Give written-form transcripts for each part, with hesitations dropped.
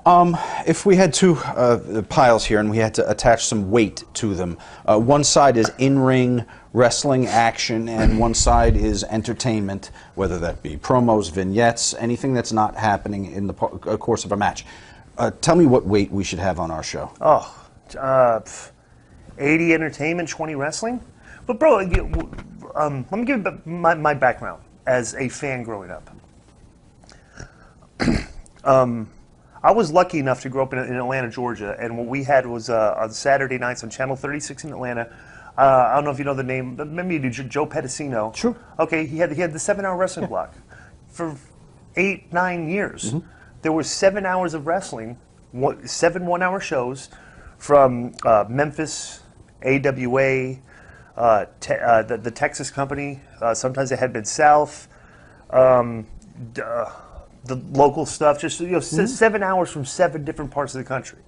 If we had two piles here and we had to attach some weight to them, one side is in-ring wrestling action and one side is entertainment, whether that be promos, vignettes, anything that's not happening in the course of a match. Tell me what weight we should have on our show. 80 entertainment, 20 wrestling. But bro, let me give you my background as a fan growing up. I was lucky enough to grow up in Atlanta, Georgia, and what we had was on Saturday nights on Channel 36 in Atlanta. I don't know if you know the name, but maybe you do, Joe Pedicino. Sure. Okay, he had the 7-hour wrestling block for 8-9 years. Mm-hmm. There were 7 hours of wrestling, 7 one-hour shows from Memphis, AWA, the Texas company. Sometimes it had been South. The local stuff, just 7 hours from 7 different parts of the country.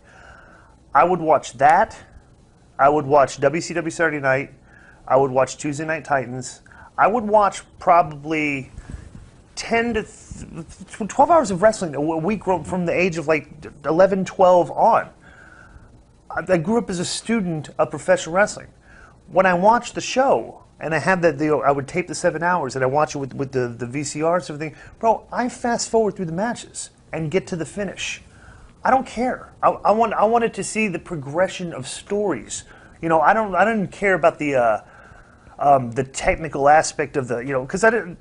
I would watch that. I would watch WCW Saturday Night. I would watch Tuesday Night Titans. I would watch probably 10 to 12 hours of wrestling a week from the age of like 11, 12 on. I grew up as a student of professional wrestling. When I watched the show, and I have that, I would tape the 7 hours, and I watch it with the VCRs and everything. Bro, I fast forward through the matches and get to the finish. I don't care. I wanted to see the progression of stories. I didn't care about the technical aspect of the, because I didn't.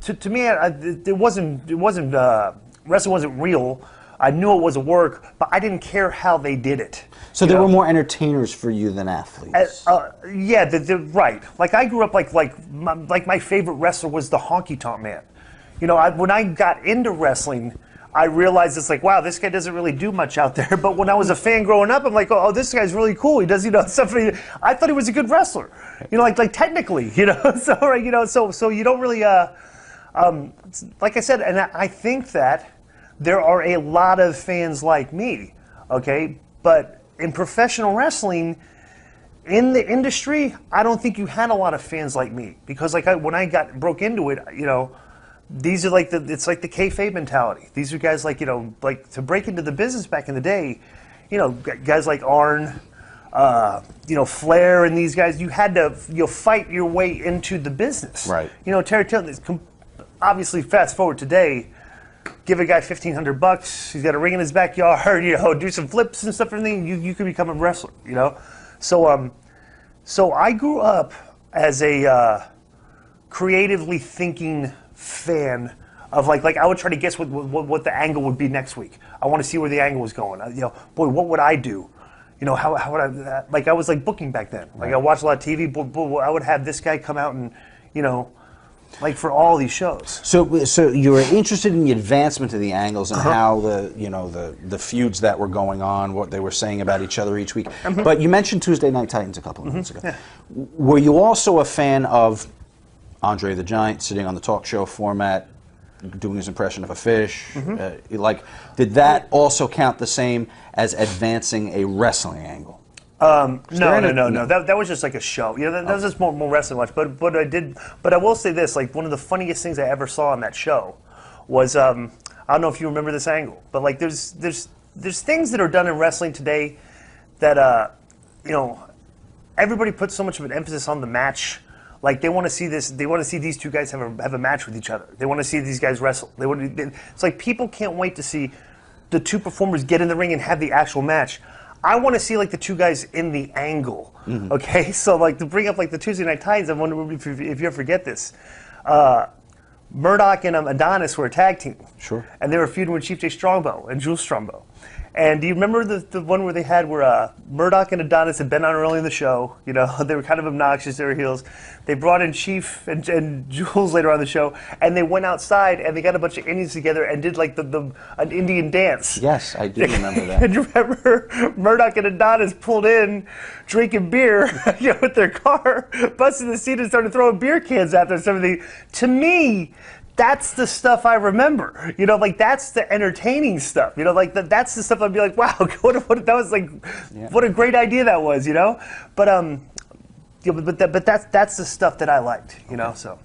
To me, it wasn't wrestling wasn't real. I knew it was a work, but I didn't care how they did it. So there were more entertainers for you than athletes. Yeah, they're right. Like I grew up like my favorite wrestler was the Honky Tonk Man. When I got into wrestling, I realized it's like, wow, this guy doesn't really do much out there. But when I was a fan growing up, I'm like, oh, this guy's really cool. He does, stuff. I thought he was a good wrestler. Like technically, so you don't really, like I said, and I think that there are a lot of fans like me, okay? But in professional wrestling, in the industry, I don't think you had a lot of fans like me. Because when I broke into it, these are it's like the kayfabe mentality. These are guys like to break into the business back in the day, guys like Arn, Flair and these guys, you had to fight your way into the business. Right. Terry Taylor, obviously fast forward today, give a guy $1,500. He's got a ring in his backyard. Do some flips and stuff. And you can become a wrestler. So I grew up as a creatively thinking fan of like I would try to guess what the angle would be next week. I want to see where the angle was going. Boy, what would I do? How would I? Like I was like booking back then. Like I watched a lot of TV. I would have this guy come out and like for all these shows. So you were interested in the advancement of the angles and how the feuds that were going on, what they were saying about each other each week. But you mentioned Tuesday Night Titans a couple of minutes ago. Yeah. Were you also a fan of Andre the Giant sitting on the talk show format, doing his impression of a fish? Did that also count the same as advancing a wrestling angle? No. That was just like a show. That was just more wrestling watch. But I will say this: like one of the funniest things I ever saw on that show was I don't know if you remember this angle, but like there's things that are done in wrestling today that everybody puts so much of an emphasis on the match. Like they want to see this. They want to see these two guys have a match with each other. They want to see these guys wrestle. It's like people can't wait to see the two performers get in the ring and have the actual match. I want to see like the two guys in the angle, okay? So like to bring up like the Tuesday Night Titans, I wonder if you ever forget this. Murdoch and Adonis were a tag team. Sure. And they were feuding with Chief Jay Strongbow and Jules Strongbow. And do you remember the one where they had where Murdoch and Adonis had been on early in the show? They were kind of obnoxious, they were heels. They brought in Chief and Jules later on the show, and they went outside and they got a bunch of Indians together and did like an Indian dance. Yes, I do remember that. And you remember Murdoch and Adonis pulled in, drinking beer with their car, busted the seat and started throwing beer cans at them. Something. To me, that's the stuff I remember. Like that's the entertaining stuff. Like that's the stuff I'd be like, wow, what that was like, what a great idea that was. But that's the stuff that I liked. So.